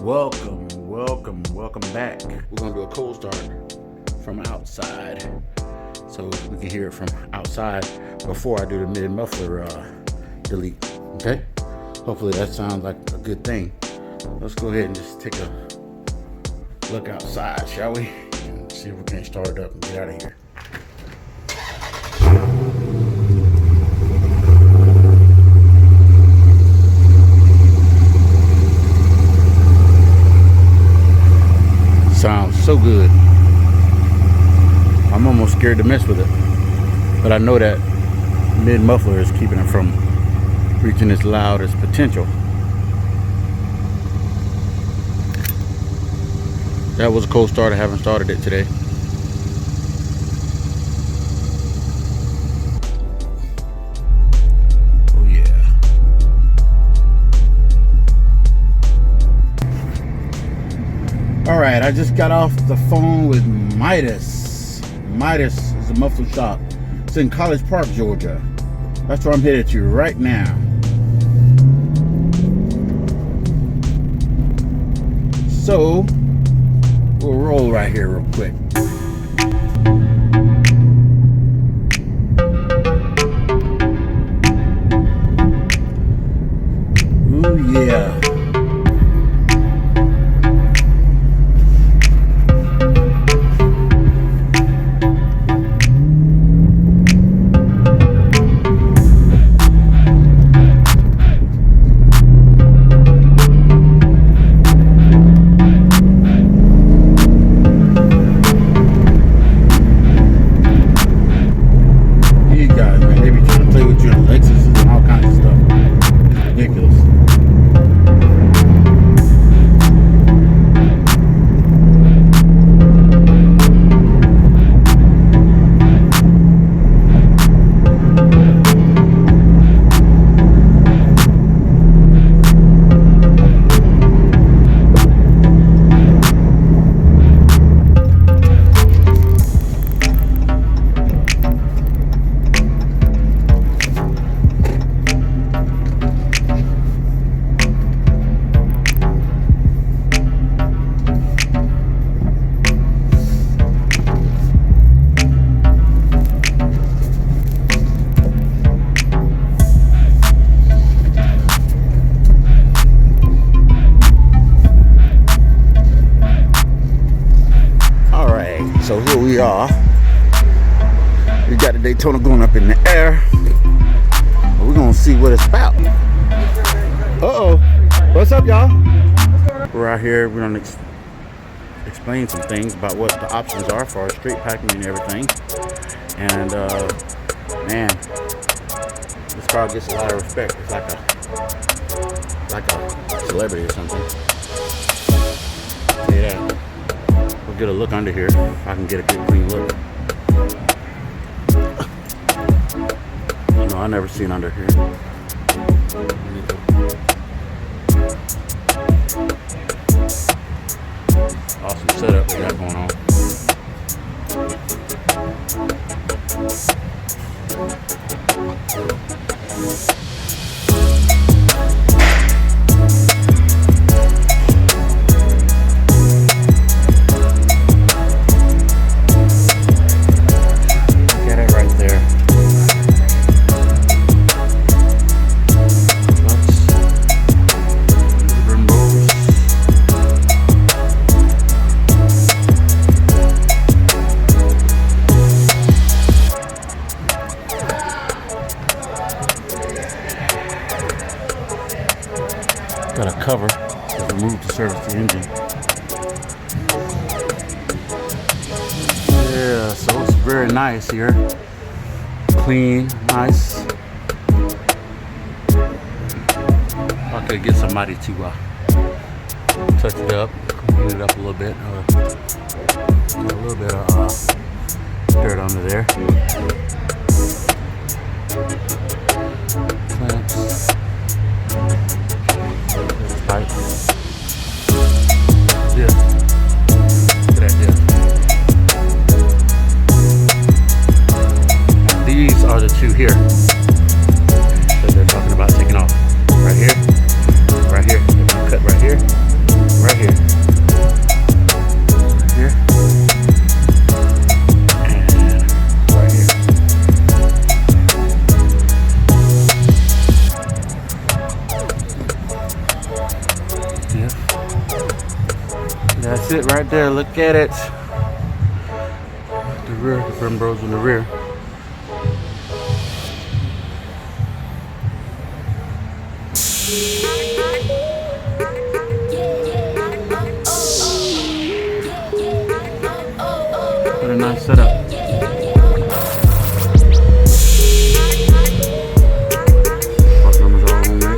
Welcome back. We're gonna do a cold start from outside, so we can hear it from outside before I do the mid-muffler delete. Okay? Hopefully that sounds like a good thing. Let's go ahead and just take a look outside, shall we? And see if we can start it up and get out of here. Sounds so good. I'm almost scared to mess with it, but I know that mid-muffler is keeping it from reaching its loudest potential. That was a cold start. I haven't started it today. Oh yeah. All right, I just got off the phone with Midas. Midas is a muffler shop. It's in College Park, Georgia. That's where I'm headed to right now. So, we'll roll right here real quick. Ooh, yeah. So here we are. We got the Daytona going up in the air. We're gonna see what it's about. Uh-oh. What's up, y'all? We're out here. We're gonna explain some things about what the options are for our straight packing and everything. And man, this car gets a lot of respect. It's like a celebrity or something. Yeah. We'll get a look under here if I can get a good clean look. You know, I never seen under here. Awesome setup we got going on. Got a cover that's removed to service the engine. Yeah, so it's very nice here. Clean, nice. I could get somebody to touch it up, clean it up a little bit. A little bit of dirt under there. Clamps. Right. Yeah. Look at that diff. And these are the two here that they're talking about taking off. Right here. Right here. They're gonna cut right here. right here. Right here. And right here. Yeah. That's it right there. Look at it. The rear, the Brembros in the rear. What a nice setup. Part numbers all on there.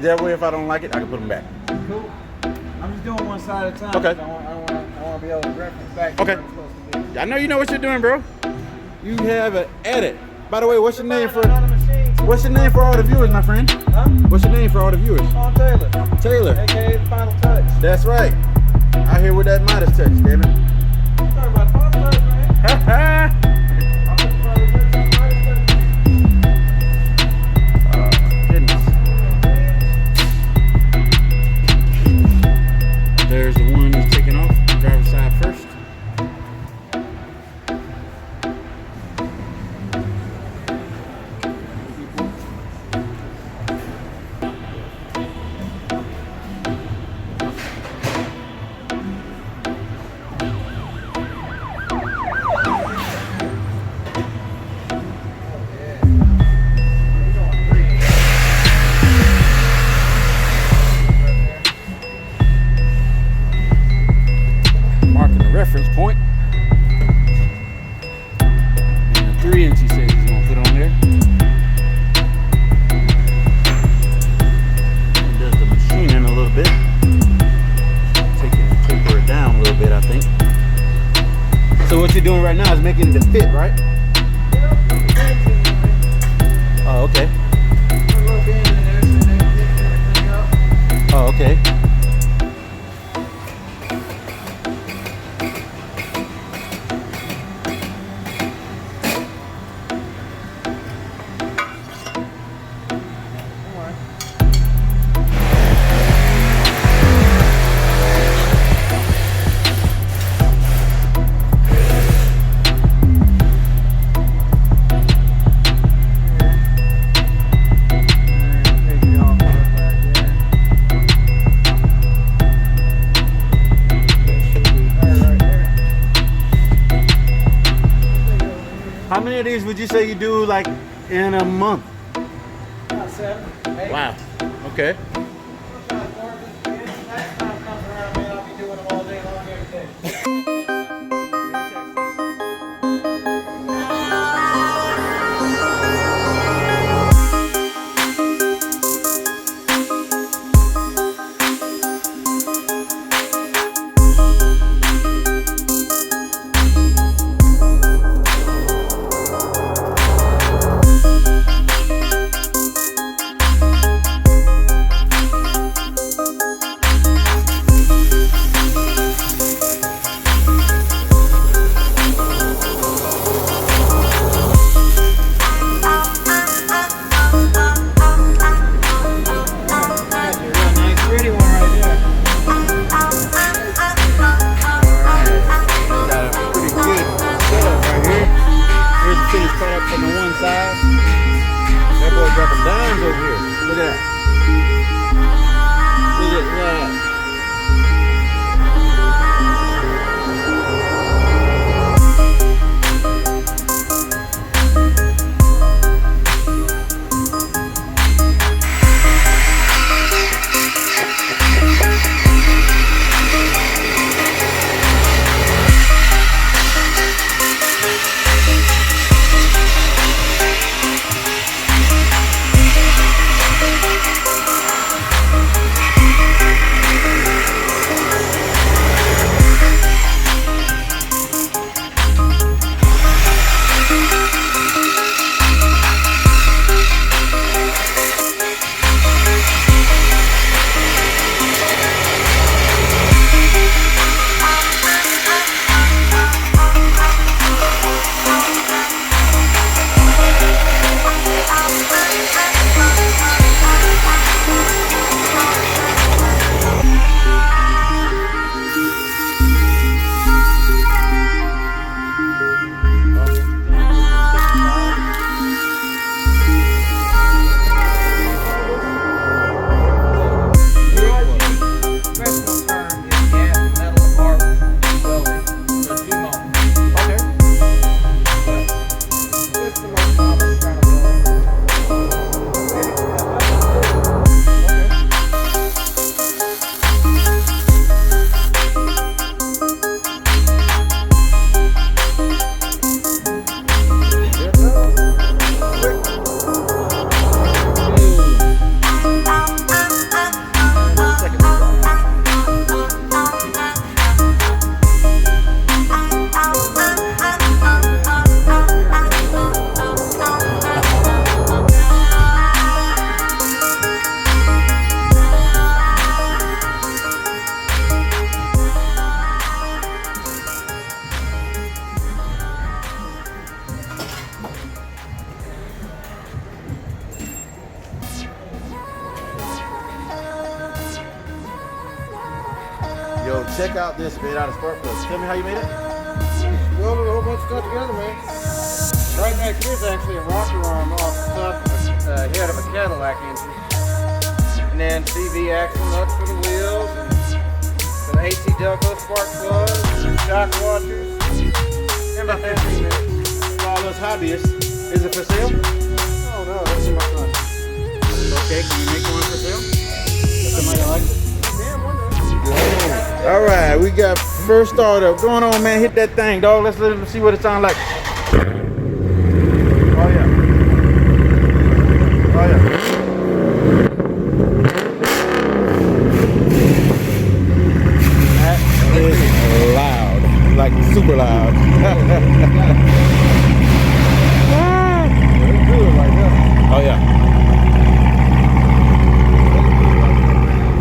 That way, if I don't like it, I can put them back. Cool. I'm just doing one side at a time. Okay. I want to be able to reference back. Okay. To where I'm supposed to be. I know you know what you're doing, bro. You have an edit. By the way, what's your name for? What's your name for all the viewers, my friend? Huh? What's your name for all the viewers? Sean Taylor. Taylor. AKA the Final Touch. That's right. Out here with that Midas touch, damn it. Sorry about the Final Touch, man. Ha ha. I'll put the Final Touch on the Midas touch. Oh, goodness. There's the one who's taking off. Driver's side first. Reference point. And a 3-inch he says he's gonna put on there. He does the machining a little bit. Taper it down a little bit, I think. So what you're doing right now is making it to fit, right? Oh, okay. Oh, okay. How many of these would you say you do like in a month? About 7, 8. Wow. Okay. Next time comes around, man, I'll be doing them all day long every day. On the one side, that boy dropping dimes over here. Look at that. Look at that. So check out this made out of spark plugs. Tell me how you made it. Welded a whole bunch of stuff together, man. Right back here is actually a rocker arm off the top of the head of a Cadillac engine. And then CV axle nuts for the wheels, and some AC Delco spark plugs, shock washers, and about 15 minutes. For all us hobbyists, is it for sale? Oh no, that's in my front. Okay, can you make one for sale? If somebody likes it? Yeah, one day. All right, we got first startup. Going on, man. Hit that thing, dog. Let's let them see what it sounds like. Oh yeah. Oh yeah. That is loud, like super loud. Oh yeah.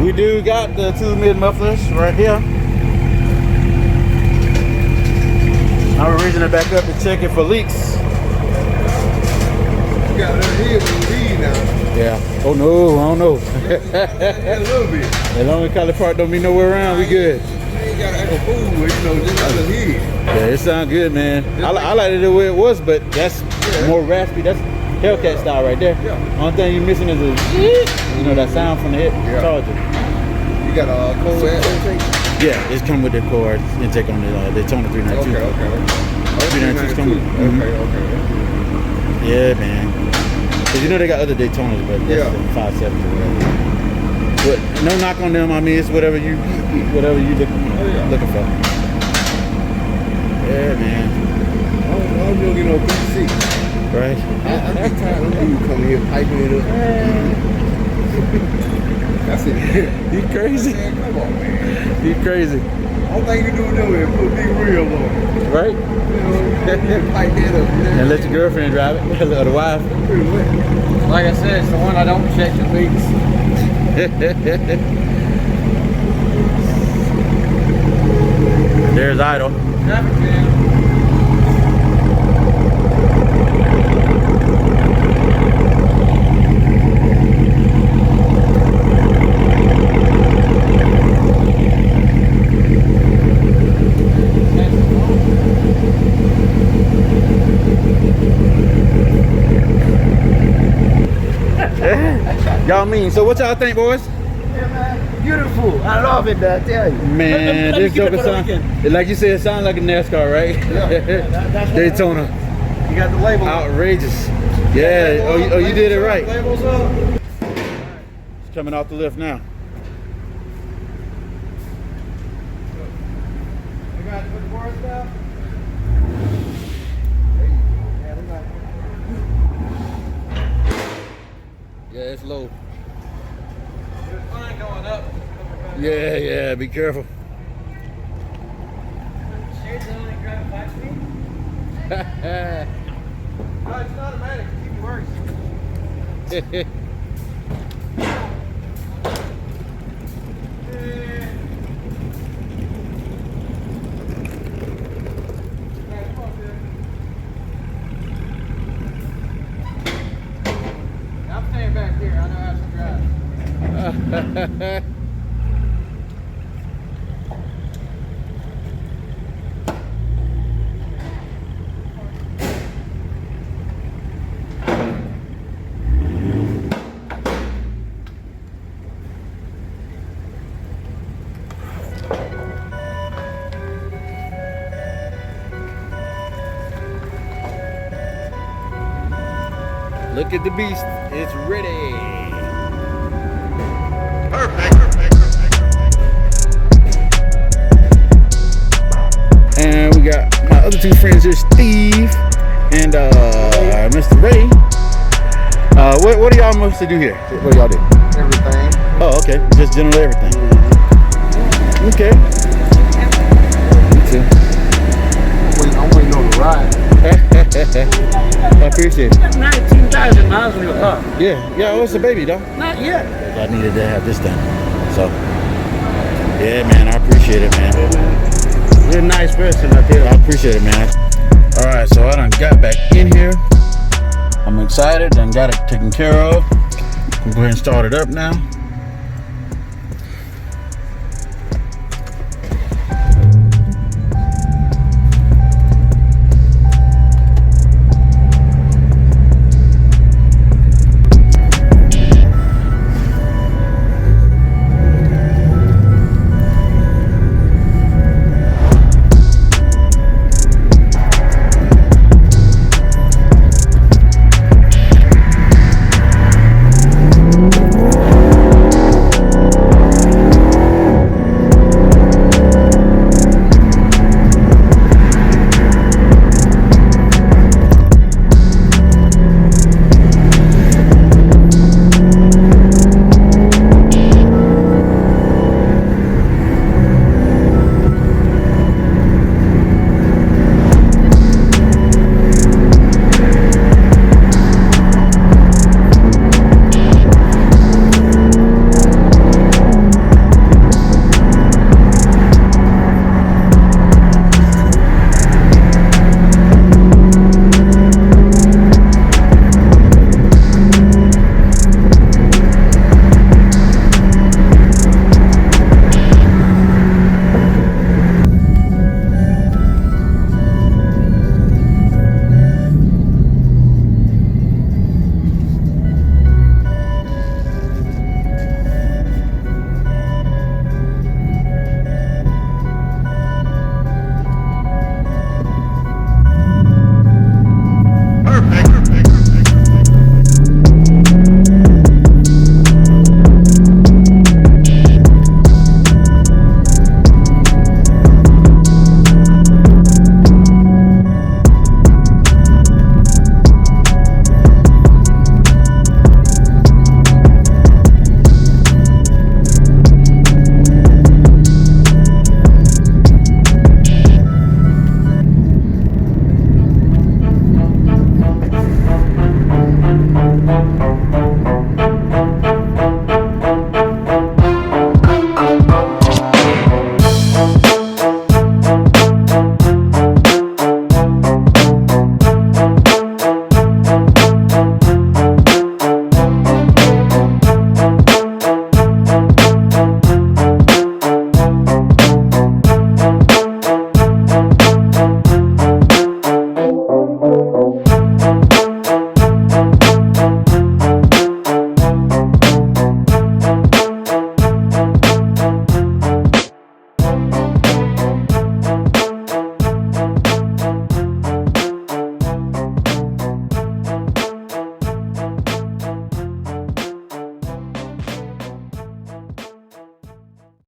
We do got the 2 mid-mufflers right here. Now we're raising it back up to check it for leaks. You got it here when you leave now. Yeah. Oh no, I don't know. A little bit. As long as Cali Park don't be nowhere around, we good. You ain't got to act a fool with, you know, just out of here. Yeah, it sounds good, man. I like it the way it was, but that's more raspy. That's Hellcat style right there. Yeah. Only thing you're missing is a, you know, that sound from the hit charger. You got a cold air intake? Yeah, it's come with the cord intake on the Daytona 392. Okay. 392's coming. Okay. Yeah, man. Cause you know they got other Daytonas, but that's the 5.7 or whatever. But no knock on them. I mean, it's whatever you looking for. Yeah, man. I don't get no BC. Right. I'm just tired of you coming here piping it up. That's it. You crazy? Man, come on, man. You crazy. All thing you do is put me real on. Right? You know, pipe that up. And let your girlfriend drive it, or the wife. Like I said, it's the one I don't check the leaks. There's idle. Traffic jam. Y'all mean, so what y'all think, boys? Yeah, man. Beautiful. I love it, I tell you. Man, this joker sound, like you said, it sounds like a NASCAR, right? That's Daytona. You got the label. Outrageous. Yeah, oh, you did it right. Labels up. It's coming off the lift now. You got to put the bars down? Yeah, it's low. It's fine going up. Yeah, be careful. Shades only grab 5 speed? No, it's not automatic. It's even worse. I'm staying back here. I know how to drive. Look at the beast. It's ready. Perfect. And we got my other two friends here, Steve and Mr. Ray. What do y'all mostly do here? What do y'all do? Everything. Oh, okay. Just generally everything. Okay. Me too. I'm waiting on the ride. I appreciate it. 19,000 miles on your car. Yeah, oh, it's a baby, though. Not yet. I needed to have this done. So, yeah, man, I appreciate it, man. You're a nice person, I tell you. I appreciate it, man. All right, so I done got back in here. I'm excited and got it taken care of. I'm going to go ahead and start it up now.